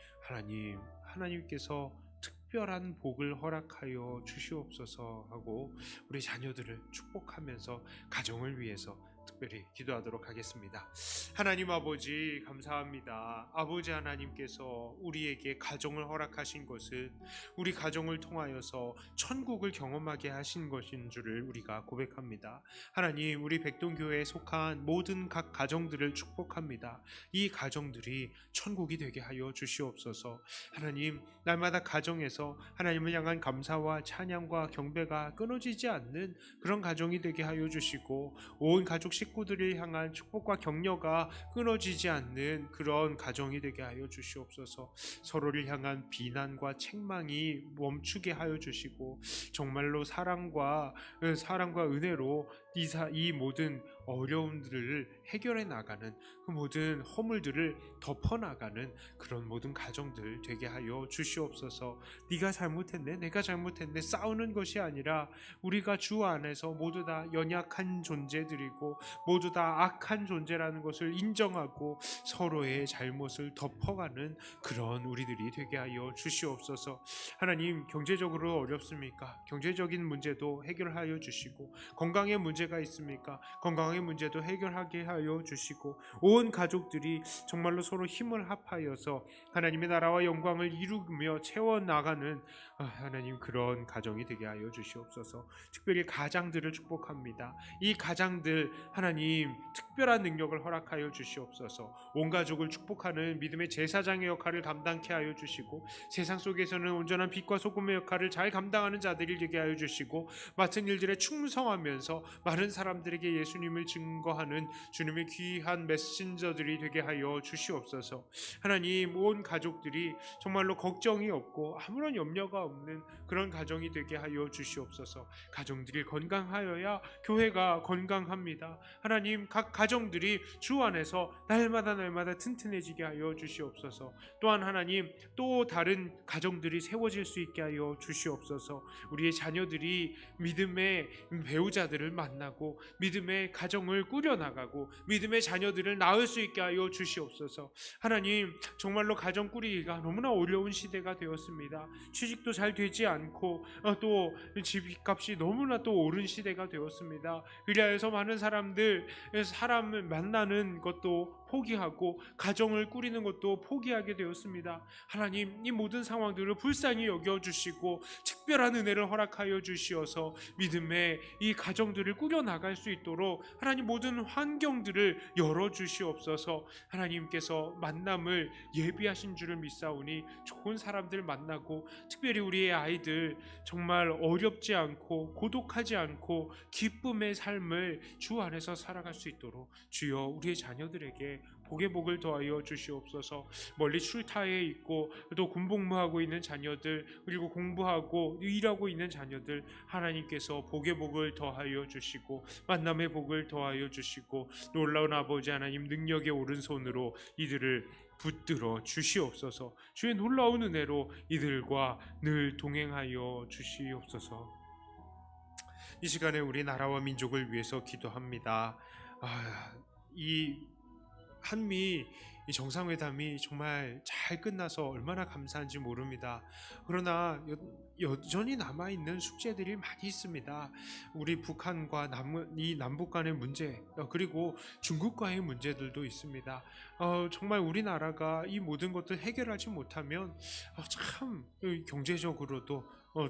Speaker 1: 하나님께서 특별한 복을 허락하여 주시옵소서 하고 우리 자녀들을 축복하면서 가정을 위해서 특별히 기도하도록 하겠습니다. 하나님 아버지, 감사합니다. 아버지 하나님께서 우리에게 가정을 허락하신 것은 우리 가정을 통하여서 천국을 경험하게 하신 것인 줄을 우리가 고백합니다. 하나님, 우리 백동교회에 속한 모든 각 가정들을 축복합니다. 이 가정들이 천국이 되게 하여 주시옵소서. 하나님, 날마다 가정에서 하나님을 향한 감사와 찬양과 경배가 끊어지지 않는 그런 가정이 되게 하여 주시고, 온 가족 식구들을 향한 축복과 격려가 끊어지지 않는 그런 가정이 되게 하여 주시옵소서. 서로를 향한 비난과 책망이 멈추게 하여 주시고, 정말로 사랑과 은혜로 이 모든 어려움들을 해결해 나가는, 그 모든 허물들을 덮어 나가는 그런 모든 가정들 되게 하여 주시옵소서. 네가 잘못했네, 내가 잘못했네, 싸우는 것이 아니라 우리가 주 안에서 모두 다 연약한 존재들이고 모두 다 악한 존재라는 것을 인정하고 서로의 잘못을 덮어가는 그런 우리들이 되게 하여 주시옵소서. 하나님, 경제적으로 어렵습니까? 경제적인 문제도 해결하여 주시고, 건강에 문제가 있습니까? 건강의 문제도 해결하게 하여 주시고, 온 가족들이 정말로 서로 힘을 합하여서 하나님의 나라와 영광을 이루며 채워나가는 하나님, 그런 가정이 되게 하여 주시옵소서. 특별히 가장들을 축복합니다. 이 가장들 하나님 특별한 능력을 허락하여 주시옵소서. 온 가족을 축복하는 믿음의 제사장의 역할을 감당케 하여 주시고, 세상 속에서는 온전한 빛과 소금의 역할을 잘 감당하는 자들이 되게 하여 주시고, 맡은 일들에 충성하면서 많은 사람들에게 예수님을 증거하는 주님의 귀한 메신저들이 되게 하여 주시옵소서. 하나님, 온 가족들이 정말로 걱정이 없고 아무런 염려가 없는 그런 가정이 되게 하여 주시옵소서. 가정들이 건강하여야 교회가 건강합니다. 하나님, 각 가정들이 주 안에서 날마다 튼튼해지게 하여 주시옵소서. 또한 하나님, 또 다른 가정들이 세워질 수 있게 하여 주시옵소서. 우리의 자녀들이 믿음의 배우자들을 만나고 믿음의 가정을 꾸려나가고 믿음의 자녀들을 낳을 수 있게 하여 주시옵소서. 하나님, 정말로 가정 꾸리기가 너무나 어려운 시대가 되었습니다. 취직도 잘 되지 않고 또 집값이 너무나 또 오른 시대가 되었습니다. 그리하여서 많은 사람을 만나는 것도 포기하고 가정을 꾸리는 것도 포기하게 되었습니다. 하나님, 이 모든 상황들을 불쌍히 여겨주시고 특별한 은혜를 허락하여 주시어서 믿음의 이 가정들을 꾸려나갈 수 있도록 하나님, 모든 환경들을 열어주시옵소서. 하나님께서 만남을 예비하신 줄을 믿사오니 좋은 사람들 만나고, 특별히 우리의 아이들 정말 어렵지 않고 고독하지 않고 기쁨의 삶을 주 안에서 살아갈 수 있도록 주여 우리의 자녀들에게 복의 복을 더하여 주시옵소서. 멀리 출타에 있고 또 군복무하고 있는 자녀들, 그리고 공부하고 일하고 있는 자녀들, 하나님께서 복의 복을 더하여 주시고 만남의 복을 더하여 주시고, 놀라운 아버지 하나님, 능력의 오른손으로 이들을 붙들어 주시옵소서. 주의 놀라운 은혜로 이들과 늘 동행하여 주시옵소서. 이 시간에 우리 나라와 민족을 위해서 기도합니다. 이 한미 이 정상회담이 정말 잘 끝나서 얼마나 감사한지 모릅니다. 그러나 여전히 남아있는 숙제들이 많이 있습니다. 우리 북한과 이 남북 간의 문제, 그리고 중국과의 문제들도 있습니다. 정말 우리나라가 이 모든 것들 해결하지 못하면 참 경제적으로도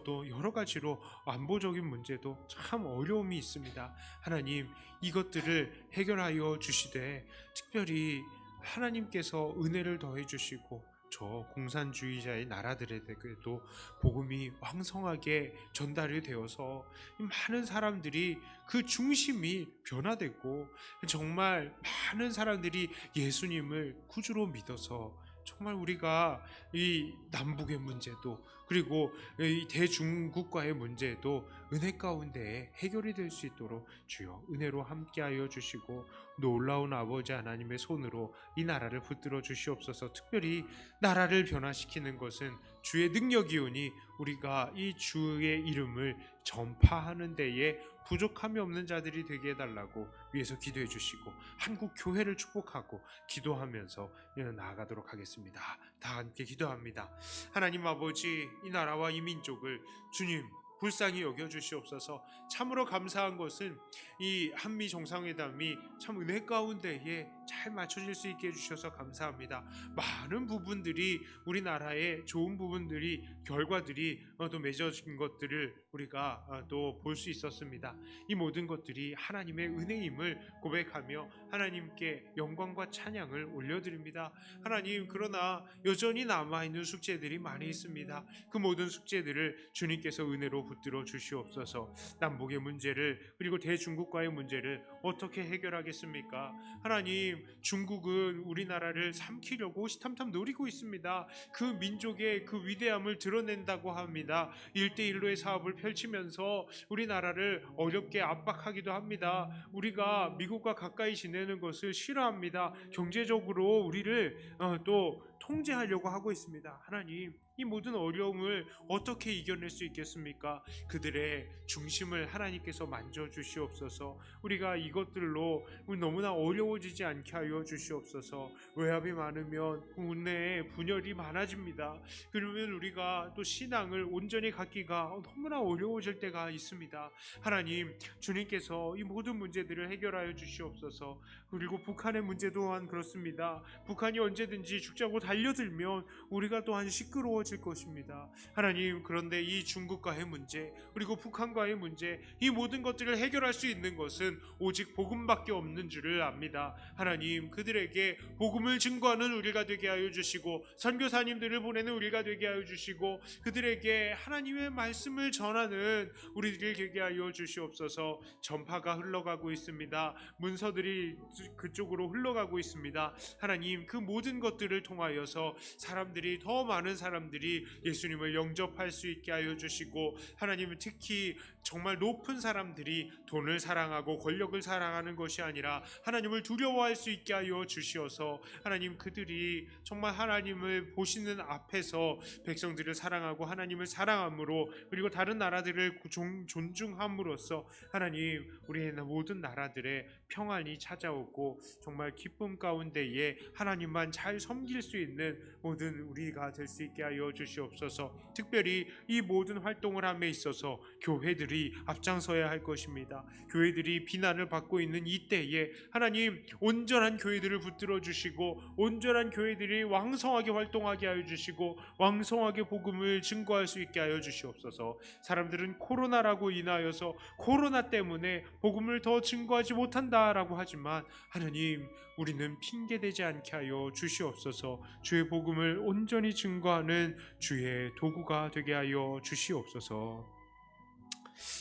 Speaker 1: 또 여러 가지로 안보적인 문제도 참 어려움이 있습니다. 하나님, 이것들을 해결하여 주시되 특별히 하나님께서 은혜를 더해 주시고 저 공산주의자의 나라들에게도 복음이 왕성하게 전달이 되어서 많은 사람들이 그 중심이 변화되고, 정말 많은 사람들이 예수님을 구주로 믿어서 정말 우리가 이 남북의 문제도, 그리고 이 대중국과의 문제도 은혜 가운데 해결이 될 수 있도록 주여 은혜로 함께하여 주시고, 놀라운 아버지 하나님의 손으로 이 나라를 붙들어 주시옵소서. 특별히 나라를 변화시키는 것은 주의 능력이오니 우리가 이 주의 이름을 전파하는 데에 부족함이 없는 자들이 되게 해달라고 위해서 기도해 주시고, 한국 교회를 축복하고 기도하면서 나아가도록 하겠습니다. 다 함께 기도합니다. 하나님 아버지, 이 나라와 이 민족을 주님 불쌍히 여겨주시옵소서. 참으로 감사한 것은 이 한미 정상회담이 참 은혜 가운데에 잘 맞춰질 수 있게 해주셔서 감사합니다. 많은 부분들이, 우리나라의 좋은 부분들이, 결과들이 또 맺어진 것들을 우리가 또 볼 수 있었습니다. 이 모든 것들이 하나님의 은혜임을 고백하며 하나님께 영광과 찬양을 올려드립니다. 하나님, 그러나 여전히 남아있는 숙제들이 많이 있습니다. 그 모든 숙제들을 주님께서 은혜로 붙들어 주시옵소서. 남북의 문제를 그리고 대중국과의 문제를 어떻게 해결하겠습니까? 하나님, 중국은 우리나라를 삼키려고 호시탐탐 노리고 있습니다. 그 민족의 그 위대함을 드러낸다고 합니다. 1대1로의 사업을 펼치면서 우리나라를 어렵게 압박하기도 합니다. 우리가 미국과 가까이 지내는 것을 싫어합니다. 경제적으로 우리를 또 통제하려고 하고 있습니다. 하나님, 이 모든 어려움을 어떻게 이겨낼 수 있겠습니까? 그들의 중심을 하나님께서 만져주시옵소서. 우리가 이것들로 너무나 어려워지지 않게 하여 주시옵소서. 외압이 많으면 국내에 분열이 많아집니다. 그러면 우리가 또 신앙을 온전히 갖기가 너무나 어려워질 때가 있습니다. 하나님, 주님께서 이 모든 문제들을 해결하여 주시옵소서. 그리고 북한의 문제 또한 그렇습니다. 북한이 언제든지 죽자고 달려들면 우리가 또한 시끄러워질 것입니다. 하나님, 그런데 이 중국과의 문제 그리고 북한과의 문제, 이 모든 것들을 해결할 수 있는 것은 오직 복음밖에 없는 줄을 압니다. 하나님, 그들에게 복음을 증거하는 우리가 되게 하여 주시고, 선교사님들을 보내는 우리가 되게 하여 주시고, 그들에게 하나님의 말씀을 전하는 우리들이 되게 하여 주시옵소서. 전파가 흘러가고 있습니다. 문서들이 그쪽으로 흘러가고 있습니다. 하나님, 그 모든 것들을 통하여서 사람들이, 더 많은 사람들이 예수님을 영접할 수 있게 하여 주시고, 하나님은 특히 정말 높은 사람들이 돈을 사랑하고 권력을 사랑하는 것이 아니라 하나님을 두려워할 수 있게 하여 주시어서, 하나님, 그들이 정말 하나님을 보시는 앞에서 백성들을 사랑하고 하나님을 사랑함으로, 그리고 다른 나라들을 존중함으로써 하나님, 우리의 모든 나라들의 평안이 찾아오고 정말 기쁨 가운데에 하나님만 잘 섬길 수 있는 모든 우리가 될 수 있게 하여 주시옵소서. 특별히 이 모든 활동을 함에 있어서 교회들이 앞장서야 할 것입니다. 교회들이 비난을 받고 있는 이때에 하나님, 온전한 교회들을 붙들어 주시고 온전한 교회들이 왕성하게 활동하게 하여 주시고 왕성하게 복음을 증거할 수 있게 하여 주시옵소서. 사람들은 코로나라고 인하여서 코로나 때문에 복음을 더 증거하지 못한다라고 하지만, 하나님, 우리는 핑계대지 않게 하여 주시옵소서. 주의 복음을 온전히 증거하는 주의 도구가 되게 하여 주시옵소서.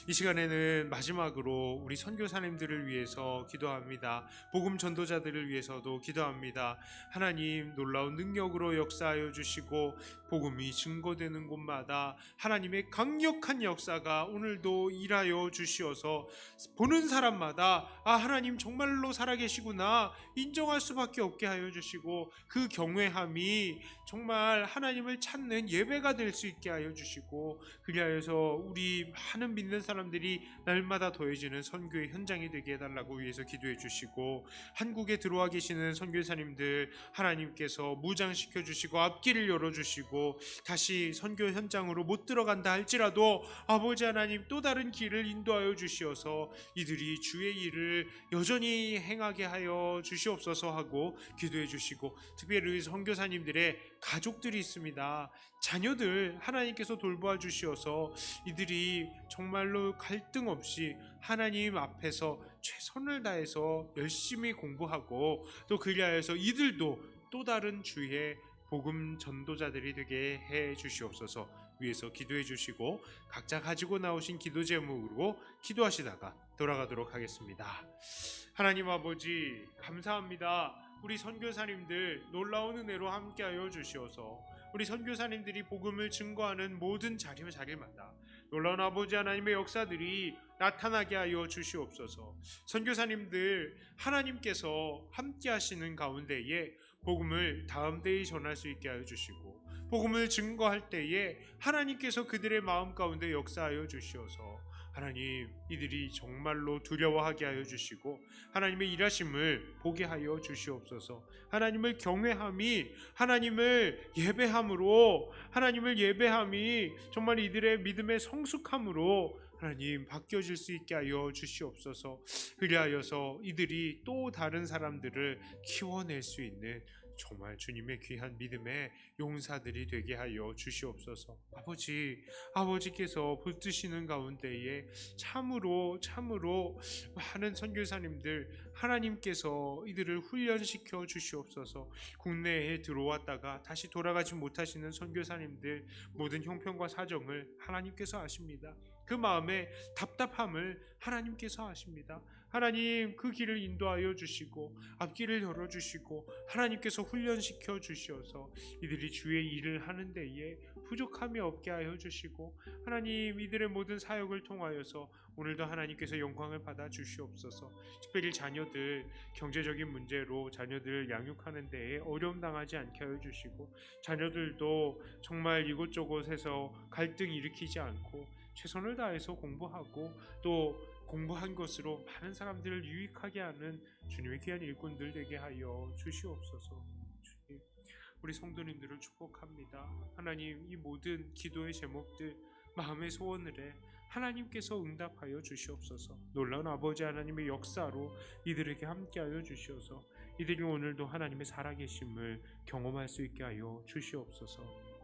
Speaker 1: 이 시간에는 마지막으로 우리 선교사님들을 위해서 기도합니다. 복음 전도자들을 위해서도 기도합니다. 하나님, 놀라운 능력으로 역사하여 주시고 복음이 증거되는 곳마다 하나님의 강력한 역사가 오늘도 일하여 주시어서 보는 사람마다 하나님 정말로 살아계시구나 인정할 수밖에 없게 하여 주시고, 그 경외함이 정말 하나님을 찾는 예배가 될 수 있게 하여 주시고, 그리하여서 우리 많은 믿는 사람들이 날마다 더해지는 선교의 현장이 되게 해달라고 위해서 기도해 주시고, 한국에 들어와 계시는 선교사님들 하나님께서 무장시켜 주시고 앞길을 열어주시고, 다시 선교 현장으로 못 들어간다 할지라도 아버지 하나님, 또 다른 길을 인도하여 주시어서 이들이 주의 일을 여전히 행하게 하여 주시옵소서 하고 기도해 주시고, 특별히 선교사님들의 가족들이 있습니다. 자녀들 하나님께서 돌보아 주시어서 이들이 정말로 갈등 없이 하나님 앞에서 최선을 다해서 열심히 공부하고, 또 그리하여서 이들도 또 다른 주의 복음 전도자들이 되게 해 주시옵소서 위해서 기도해 주시고, 각자 가지고 나오신 기도 제목으로 기도하시다가 돌아가도록 하겠습니다. 하나님 아버지, 감사합니다. 우리 선교사님들 놀라운 은혜로 함께하여 주시어서 우리 선교사님들이 복음을 증거하는 모든 자리마다 놀라운 아버지 하나님의 역사들이 나타나게 하여 주시옵소서. 선교사님들 하나님께서 함께 하시는 가운데에 복음을 다음 대에 전할 수 있게 하여 주시고, 복음을 증거할 때에 하나님께서 그들의 마음 가운데 역사하여 주시어서 하나님, 이들이 정말로 두려워하게 하여 주시고 하나님의 일하심을 보게 하여 주시옵소서. 하나님을 경외함이, 하나님을 예배함이 정말 이들의 믿음의 성숙함으로 하나님 바뀌어질 수 있게 하여 주시옵소서. 그리하여서 이들이 또 다른 사람들을 키워낼 수 있는 정말 주님의 귀한 믿음의 용사들이 되게 하여 주시옵소서. 아버지께서 붙드시는 가운데에 참으로 많은 선교사님들 하나님께서 이들을 훈련시켜 주시옵소서. 국내에 들어왔다가 다시 돌아가지 못하시는 선교사님들 모든 형편과 사정을 하나님께서 아십니다. 그 마음의 답답함을 하나님께서 아십니다. 하나님 그 길을 인도하여 주시고 앞길을 열어주시고 하나님께서 훈련시켜 주시어서 이들이 주의 일을 하는 데에 부족함이 없게 하여 주시고 하나님 이들의 모든 사역을 통하여서 오늘도 하나님께서 영광을 받아 주시옵소서. 특별히 자녀들 경제적인 문제로 자녀들을 양육하는 데에 어려움 당하지 않게 하여 주시고 자녀들도 정말 이곳저곳에서 갈등 일으키지 않고 최선을 다해서 공부하고 또 공부한 것으로 많은 사람들을 유익하게 하는 주님의 귀한 일꾼들 되게 하여 주시옵소서. 주님, 우리 성도님들을 축복합니다. 하나님 이 모든 기도의 제목들 마음의 소원을 하나님께서 응답하여 주시옵소서. 놀라운 아버지 하나님의 역사로 이들에게 함께하여 주시어서 이들이 오늘도 하나님의 살아계심을 경험할 수 있게 하여 주시옵소서.